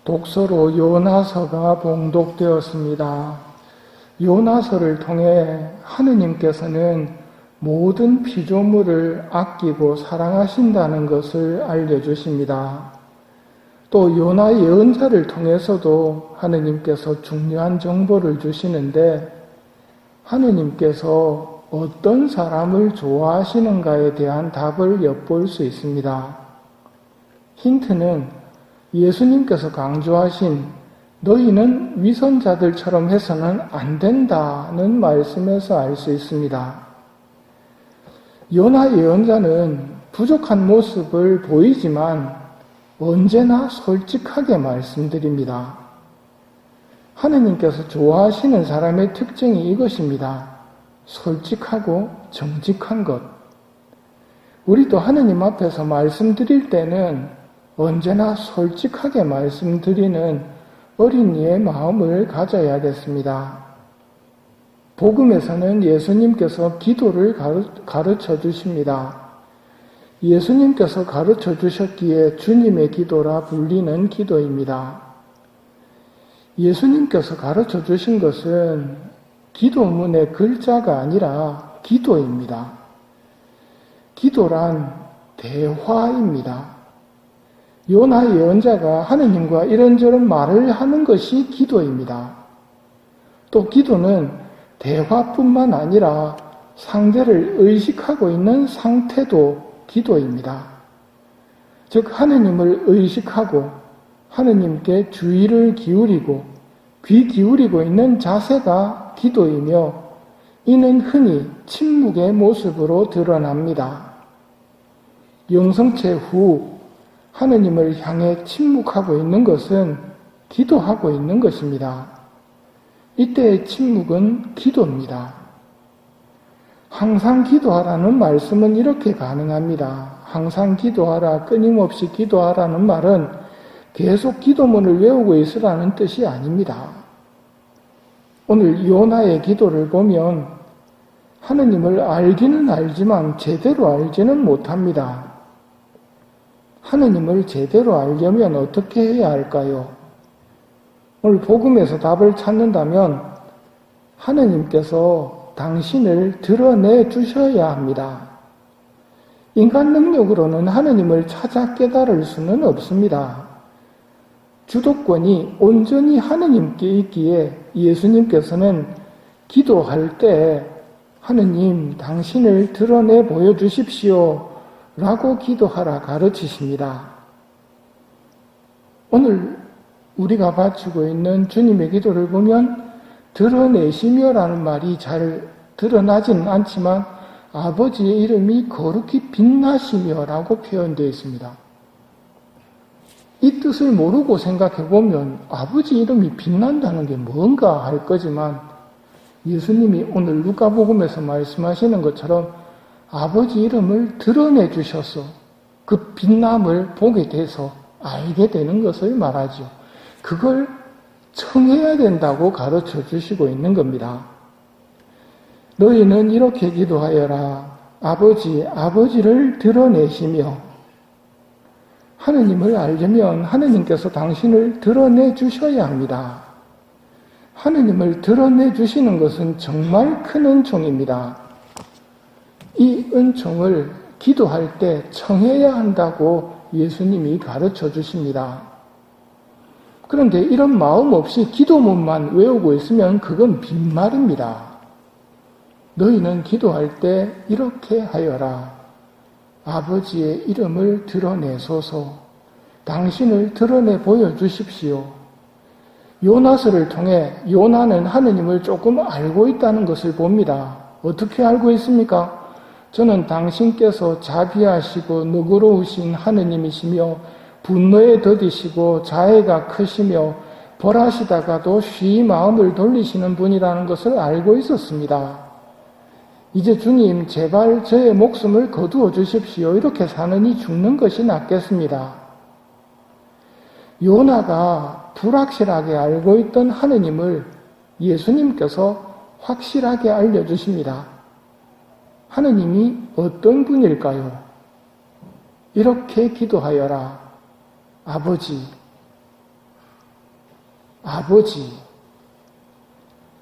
독서로 요나서가 봉독되었습니다. 요나서를 통해 하느님께서는 모든 피조물을 아끼고 사랑하신다는 것을 알려주십니다. 또 요나 예언자를 통해서도 하느님께서 중요한 정보를 주시는데 하느님께서 어떤 사람을 좋아하시는가에 대한 답을 엿볼 수 있습니다. 힌트는 예수님께서 강조하신 너희는 위선자들처럼 해서는 안 된다는 말씀에서 알 수 있습니다. 요나 예언자는 부족한 모습을 보이지만 언제나 솔직하게 말씀드립니다. 하느님께서 좋아하시는 사람의 특징이 이것입니다. 솔직하고 정직한 것. 우리도 하느님 앞에서 말씀드릴 때는 언제나 솔직하게 말씀드리는 어린이의 마음을 가져야겠습니다. 복음에서는 예수님께서 기도를 가르쳐 주십니다. 예수님께서 가르쳐 주셨기에 주님의 기도라 불리는 기도입니다. 예수님께서 가르쳐 주신 것은 기도문의 글자가 아니라 기도입니다. 기도란 대화입니다. 요나 예언자가 하느님과 이런저런 말을 하는 것이 기도입니다. 또 기도는 대화뿐만 아니라 상대를 의식하고 있는 상태도 기도입니다. 즉 하느님을 의식하고 하느님께 주의를 기울이고 귀 기울이고 있는 자세가 기도이며 이는 흔히 침묵의 모습으로 드러납니다. 영성체 후 하느님을 향해 침묵하고 있는 것은 기도하고 있는 것입니다. 이때의 침묵은 기도입니다. 항상 기도하라는 말씀은 이렇게 가능합니다. 항상 기도하라, 끊임없이 기도하라는 말은 계속 기도문을 외우고 있으라는 뜻이 아닙니다. 오늘 요나의 기도를 보면 하느님을 알기는 알지만 제대로 알지는 못합니다. 하느님을 제대로 알려면 어떻게 해야 할까요? 오늘 복음에서 답을 찾는다면 하느님께서 당신을 드러내 주셔야 합니다. 인간 능력으로는 하느님을 찾아 깨달을 수는 없습니다. 주도권이 온전히 하느님께 있기에 예수님께서는 기도할 때 하느님 당신을 드러내 보여주십시오 라고 기도하라 가르치십니다. 오늘 우리가 바치고 있는 주님의 기도를 보면 드러내시며라는 말이 잘 드러나지는 않지만 아버지의 이름이 거룩히 빛나시며라고 표현되어 있습니다. 이 뜻을 모르고 생각해 보면 아버지 이름이 빛난다는 게 뭔가 할 거지만 예수님이 오늘 누가복음에서 말씀하시는 것처럼 아버지 이름을 드러내 주셔서 그 빛남을 보게 돼서 알게 되는 것을 말하죠. 그걸 청해야 된다고 가르쳐 주시고 있는 겁니다. 너희는 이렇게 기도하여라. 아버지를 드러내시며 하느님을 알려면 하느님께서 당신을 드러내 주셔야 합니다. 하느님을 드러내 주시는 것은 정말 큰 은총입니다. 이 은총을 기도할 때 청해야 한다고 예수님이 가르쳐 주십니다. 그런데 이런 마음 없이 기도문만 외우고 있으면 그건 빈말입니다. 너희는 기도할 때 이렇게 하여라. 아버지의 이름을 드러내소서. 당신을 드러내 보여주십시오. 요나서를 통해 요나는 하느님을 조금 알고 있다는 것을 봅니다. 어떻게 알고 있습니까? 저는 당신께서 자비하시고 너그러우신 하느님이시며 분노에 더디시고 자애가 크시며 벌하시다가도 쉬이 마음을 돌리시는 분이라는 것을 알고 있었습니다. 이제 주님 제발 저의 목숨을 거두어 주십시오. 이렇게 사느니 죽는 것이 낫겠습니다. 요나가 불확실하게 알고 있던 하느님을 예수님께서 확실하게 알려주십니다. 하느님이 어떤 분일까요? 이렇게 기도하여라. 아버지,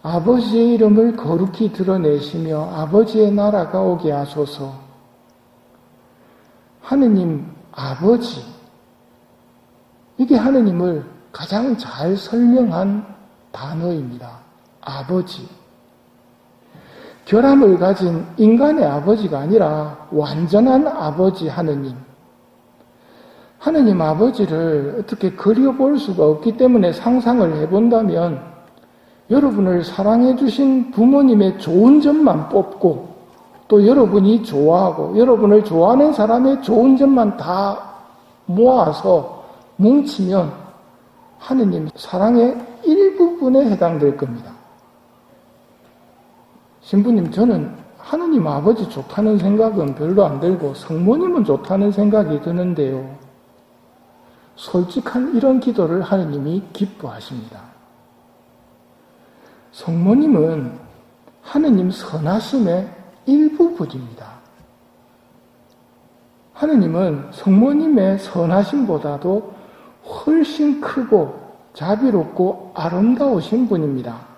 아버지의 이름을 거룩히 드러내시며 아버지의 나라가 오게 하소서. 하느님 아버지, 이게 하느님을 가장 잘 설명한 단어입니다. 아버지. 결함을 가진 인간의 아버지가 아니라 완전한 아버지 하느님. 하느님 아버지를 어떻게 그려볼 수가 없기 때문에 상상을 해본다면 여러분을 사랑해 주신 부모님의 좋은 점만 뽑고 또 여러분이 좋아하고 여러분을 좋아하는 사람의 좋은 점만 다 모아서 뭉치면 하느님 사랑의 일부분에 해당될 겁니다. 신부님, 저는 하느님 아버지 좋다는 생각은 별로 안 들고 성모님은 좋다는 생각이 드는데요. 솔직한 이런 기도를 하느님이 기뻐하십니다. 성모님은 하느님 선하심의 일부분입니다. 하느님은 성모님의 선하심보다도 훨씬 크고 자비롭고 아름다우신 분입니다.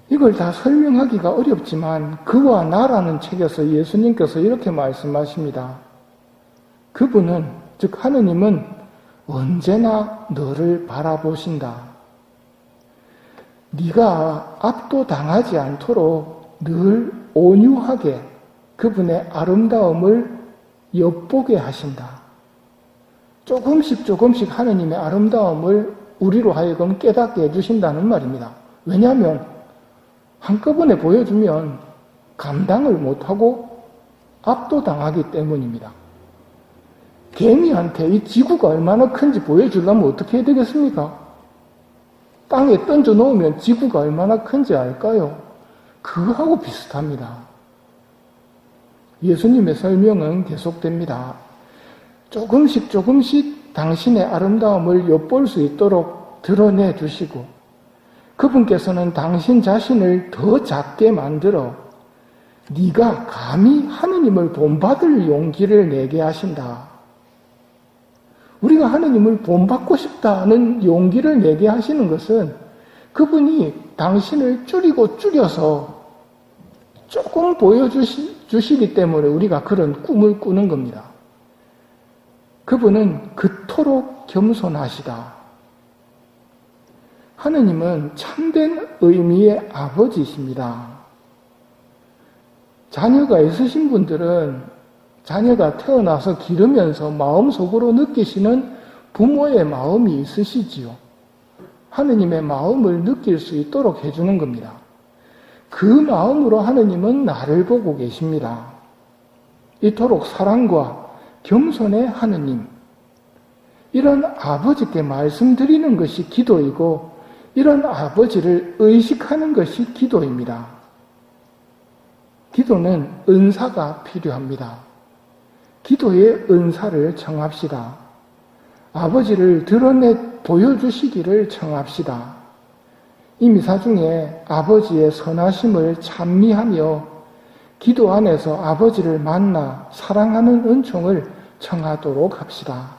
이걸 다 설명하기가 어렵지만 그와 나라는 책에서 예수님께서 이렇게 말씀하십니다. 그분은, 즉 하느님은 언제나 너를 바라보신다. 네가 압도당하지 않도록 늘 온유하게 그분의 아름다움을 엿보게 하신다. 조금씩 하느님의 아름다움을 우리로 하여금 깨닫게 해주신다는 말입니다. 왜냐하면 한꺼번에 보여주면 감당을 못하고 압도당하기 때문입니다. 개미한테 이 지구가 얼마나 큰지 보여주려면 어떻게 해야 되겠습니까? 땅에 던져 놓으면 지구가 얼마나 큰지 알까요? 그거하고 비슷합니다. 예수님의 설명은 계속됩니다. 조금씩 당신의 아름다움을 엿볼 수 있도록 드러내 주시고 그분께서는 당신 자신을 더 작게 만들어 네가 감히 하느님을 본받을 용기를 내게 하신다. 우리가 하느님을 본받고 싶다는 용기를 내게 하시는 것은 그분이 당신을 줄여서 조금 보여주시기 때문에 우리가 그런 꿈을 꾸는 겁니다. 그분은 그토록 겸손하시다. 하느님은 참된 의미의 아버지이십니다. 자녀가 있으신 분들은 자녀가 태어나서 기르면서 마음속으로 느끼시는 부모의 마음이 있으시지요. 하느님의 마음을 느낄 수 있도록 해주는 겁니다. 그 마음으로 하느님은 나를 보고 계십니다. 이토록 사랑과 겸손의 하느님, 이런 아버지께 말씀드리는 것이 기도이고 이런 아버지를 의식하는 것이 기도입니다. 기도는 은사가 필요합니다. 기도의 은사를 청합시다. 아버지를 드러내 보여주시기를 청합시다. 이 미사 중에 아버지의 선하심을 찬미하며 기도 안에서 아버지를 만나 사랑하는 은총을 청하도록 합시다.